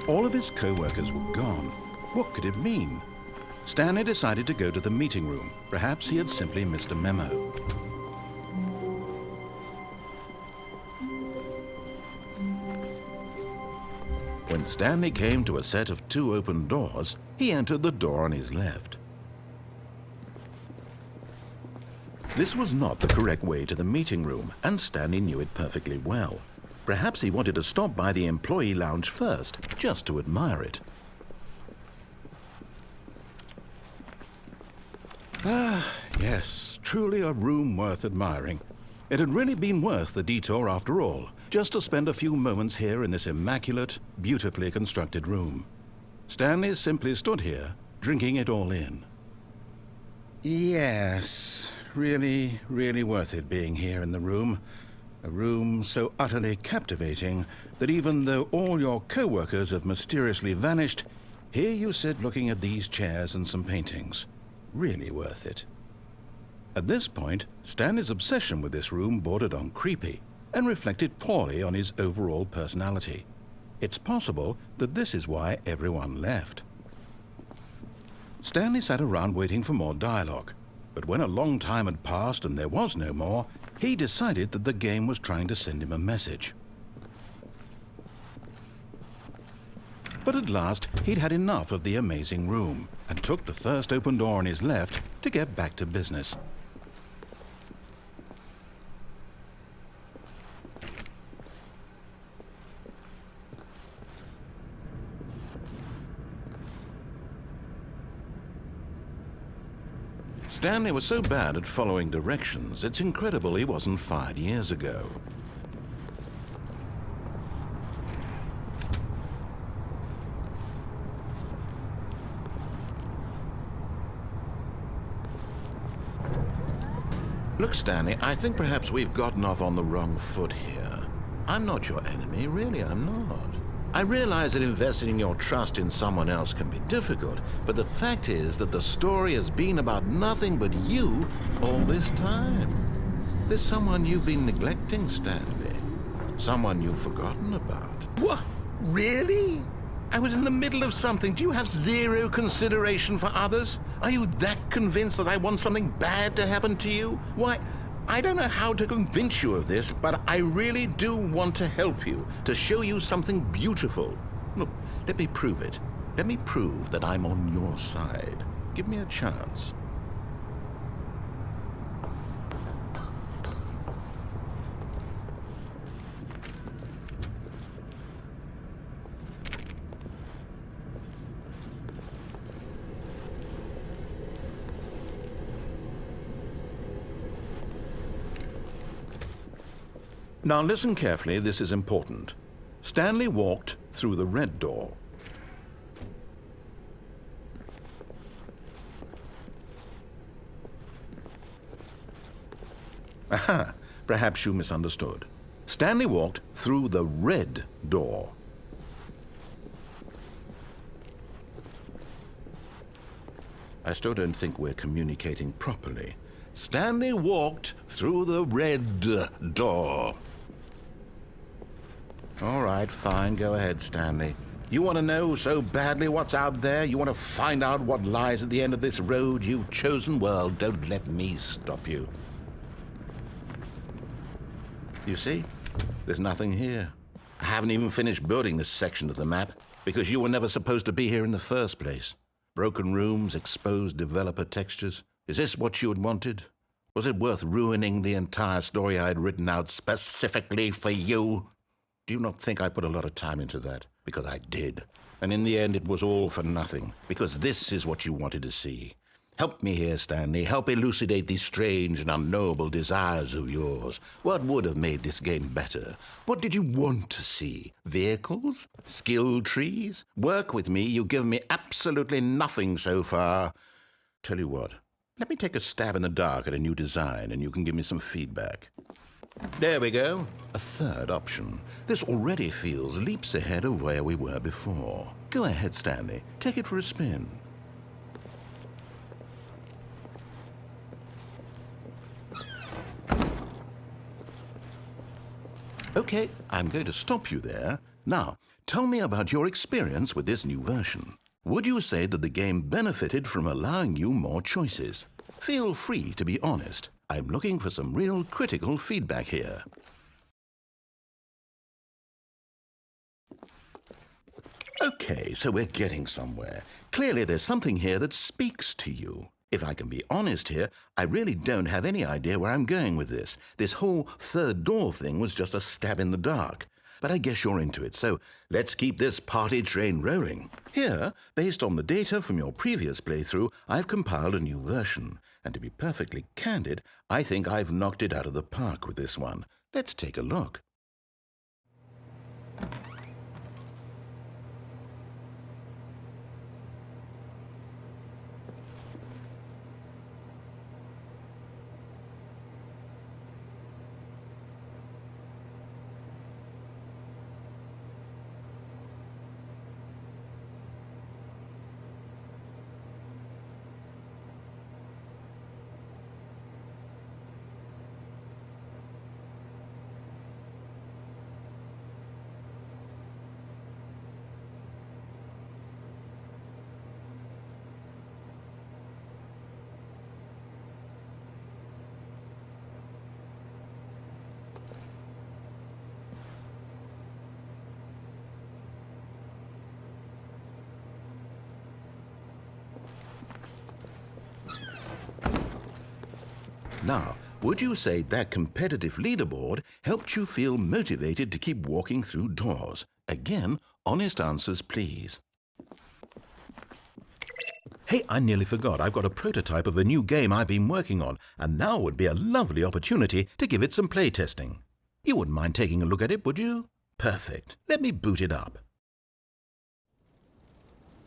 All of his co-workers were gone. What could it mean? Stanley decided to go to the meeting room. Perhaps he had simply missed a memo. When Stanley came to a set of 2 open doors, he entered the door on his left. This was not the correct way to the meeting room, and Stanley knew it perfectly well. Perhaps he wanted to stop by the employee lounge first, just to admire it. Ah, yes, truly a room worth admiring. It had really been worth the detour after all, just to spend a few moments here in this immaculate, beautifully constructed room. Stanley simply stood here, drinking it all in. Yes, really, really worth it being here in the room. A room so utterly captivating that even though all your co-workers have mysteriously vanished, here you sit looking at these chairs and some paintings. Really worth it. At this point, Stanley's obsession with this room bordered on creepy and reflected poorly on his overall personality. It's possible that this is why everyone left. Stanley sat around waiting for more dialogue, but when a long time had passed and there was no more, he decided that the game was trying to send him a message. But at last, he'd had enough of the amazing room and took the first open door on his left to get back to business. Stanley was so bad at following directions, it's incredible he wasn't fired years ago. Look, Stanley, I think perhaps we've gotten off on the wrong foot here. I'm not your enemy, really, I'm not. I realize that investing your trust in someone else can be difficult, but the fact is that the story has been about nothing but you all this time. There's someone you've been neglecting, Stanley. Someone you've forgotten about. What? Really? I was in the middle of something. Do you have zero consideration for others? Are you that convinced that I want something bad to happen to you? Why, I don't know how to convince you of this, but I really do want to help you, to show you something beautiful. Look, let me prove it. Let me prove that I'm on your side. Give me a chance. Now listen carefully, this is important. Stanley walked through the red door. Aha, perhaps you misunderstood. Stanley walked through the red door. I still don't think we're communicating properly. Stanley walked through the red door. All right, fine, go ahead, Stanley. You want to know so badly what's out there? You want to find out what lies at the end of this road you've chosen? Well, don't let me stop you. You see? There's nothing here. I haven't even finished building this section of the map because you were never supposed to be here in the first place. Broken rooms, exposed developer textures. Is this what you had wanted? Was it worth ruining the entire story I had written out specifically for you? Do you not think I put a lot of time into that? Because I did. And in the end, it was all for nothing. Because this is what you wanted to see. Help me here, Stanley. Help elucidate these strange and unknowable desires of yours. What would have made this game better? What did you want to see? Vehicles? Skill trees? Work with me. You've given me absolutely nothing so far. Tell you what. Let me take a stab in the dark at a new design, and you can give me some feedback. There we go. A third option. This already feels leaps ahead of where we were before. Go ahead, Stanley. Take it for a spin. Okay, I'm going to stop you there Now, tell me about your experience with this new version. Would you say that the game benefited from allowing you more choices? Feel free to be honest. I'm looking for some real critical feedback here. Okay, so we're getting somewhere. Clearly there's something here that speaks to you. If I can be honest here, I really don't have any idea where I'm going with this. This whole third door thing was just a stab in the dark. But I guess you're into it, so let's keep this party train rolling. Here, based on the data from your previous playthrough, I've compiled a new version. And to be perfectly candid, I think I've knocked it out of the park with this one. Let's take a look. Now, would you say that competitive leaderboard helped you feel motivated to keep walking through doors? Again, honest answers, please. Hey, I nearly forgot. I've got a prototype of a new game I've been working on, and now would be a lovely opportunity to give it some playtesting. You wouldn't mind taking a look at it, would you? Perfect. Let me boot it up.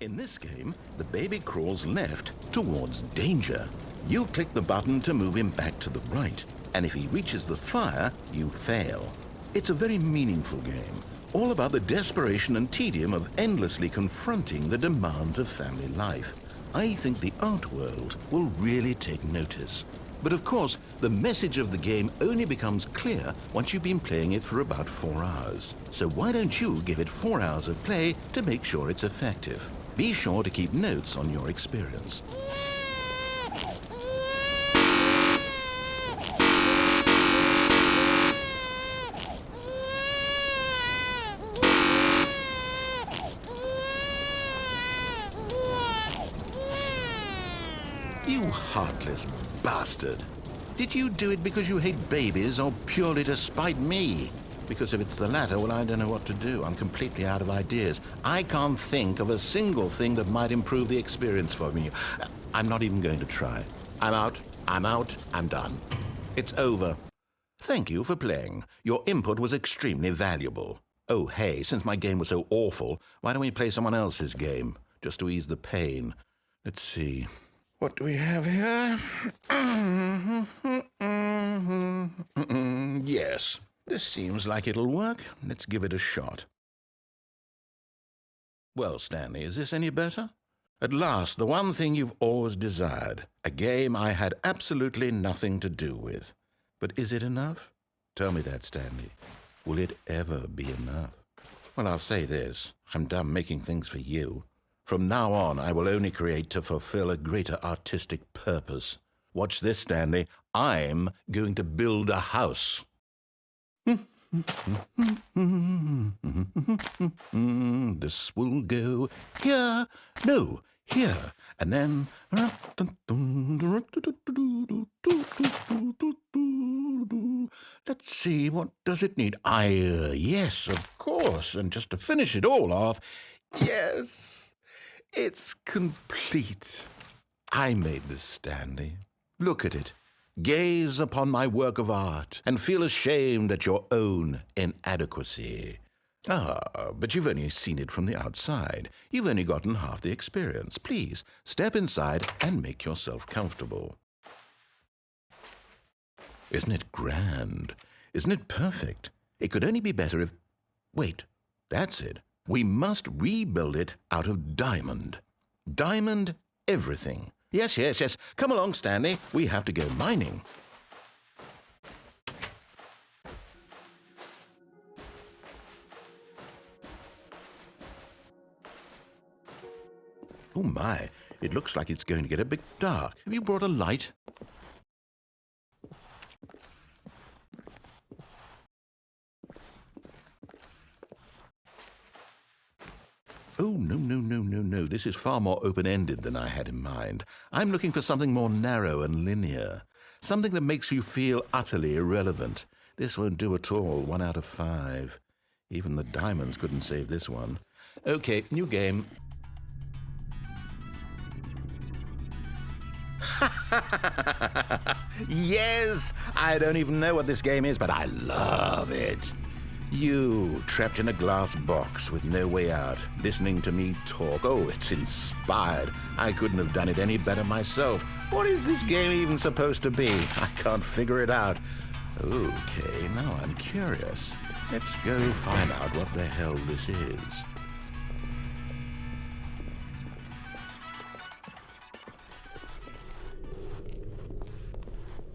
In this game, the baby crawls left towards danger. You click the button to move him back to the right, and if he reaches the fire, you fail. It's a very meaningful game, all about the desperation and tedium of endlessly confronting the demands of family life. I think the art world will really take notice. But of course, the message of the game only becomes clear once you've been playing it for about 4 hours. So why don't you give it 4 hours of play to make sure it's effective? Be sure to keep notes on your experience. You heartless bastard. Did you do it because you hate babies or purely to spite me? Because if it's the latter, well, I don't know what to do. I'm completely out of ideas. I can't think of a single thing that might improve the experience for me. I'm not even going to try. I'm out, I'm done. It's over. Thank you for playing. Your input was extremely valuable. Oh, hey, since my game was so awful, why don't we play someone else's game, just to ease the pain? Let's see. What do we have here? Yes. This seems like it'll work. Let's give it a shot. Well, Stanley, is this any better? At last, the one thing you've always desired. A game I had absolutely nothing to do with. But is it enough? Tell me that, Stanley. Will it ever be enough? Well, I'll say this. I'm done making things for you. From now on, I will only create to fulfill a greater artistic purpose. Watch this, Stanley. I'm going to build a house. This will go here, no, here, and then... Let's see, what does it need? Yes, of course, and just to finish it all off, yes, it's complete. I made this, Stanley. Look at it. Gaze upon my work of art and feel ashamed at your own inadequacy. Ah, but you've only seen it from the outside. You've only gotten half the experience. Please, step inside and make yourself comfortable. Isn't it grand? Isn't it perfect? It could only be better if... Wait, that's it. We must rebuild it out of diamond. Diamond everything. Yes, yes, yes. Come along, Stanley. We have to go mining. Oh my, it looks like it's going to get a bit dark. Have you brought a light? Oh, no. This is far more open-ended than I had in mind. I'm looking for something more narrow and linear. Something that makes you feel utterly irrelevant. This won't do at all. 1 out of 5. Even the diamonds couldn't save this one. Okay, new game. Yes! I don't even know what this game is, but I love it. You, trapped in a glass box with no way out, listening to me talk. Oh, it's inspired. I couldn't have done it any better myself. What is this game even supposed to be? I can't figure it out. Okay, now I'm curious. Let's go find out what the hell this is.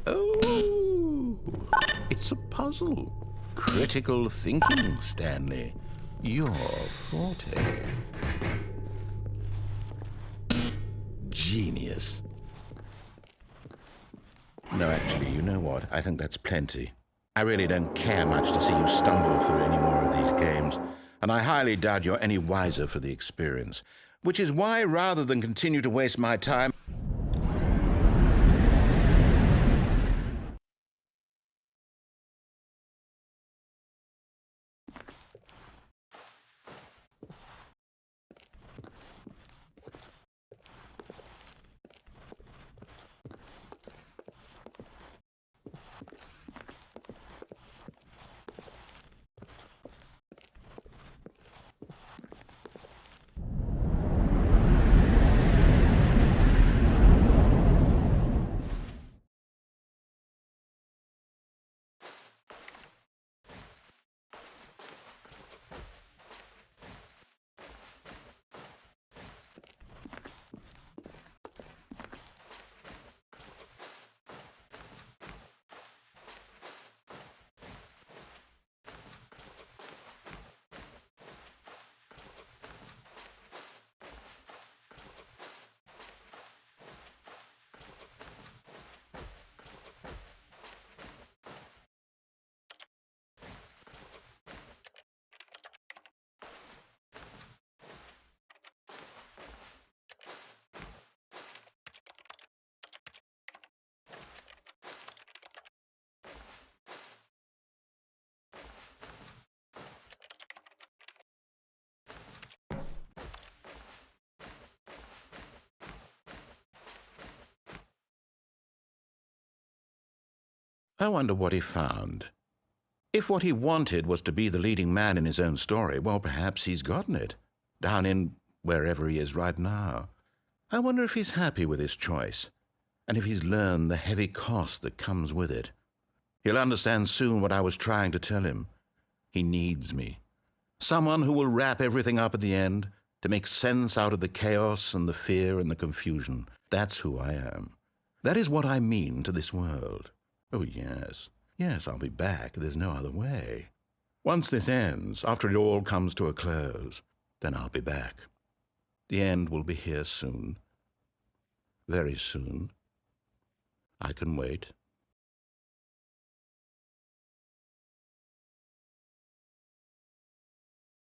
Oh, it's a puzzle. Critical thinking, Stanley. Your forte. Genius. No, actually, you know what? I think that's plenty. I really don't care much to see you stumble through any more of these games, and I highly doubt you're any wiser for the experience. Which is why, rather than continue to waste my time, I wonder what he found. If what he wanted was to be the leading man in his own story, well, perhaps he's gotten it, down in wherever he is right now. I wonder if he's happy with his choice, and if he's learned the heavy cost that comes with it. He'll understand soon what I was trying to tell him. He needs me. Someone who will wrap everything up at the end, to make sense out of the chaos and the fear and the confusion. That's who I am. That is what I mean to this world. Oh, yes. Yes, I'll be back. There's no other way. Once this ends, after it all comes to a close, then I'll be back. The end will be here soon. Very soon. I can wait.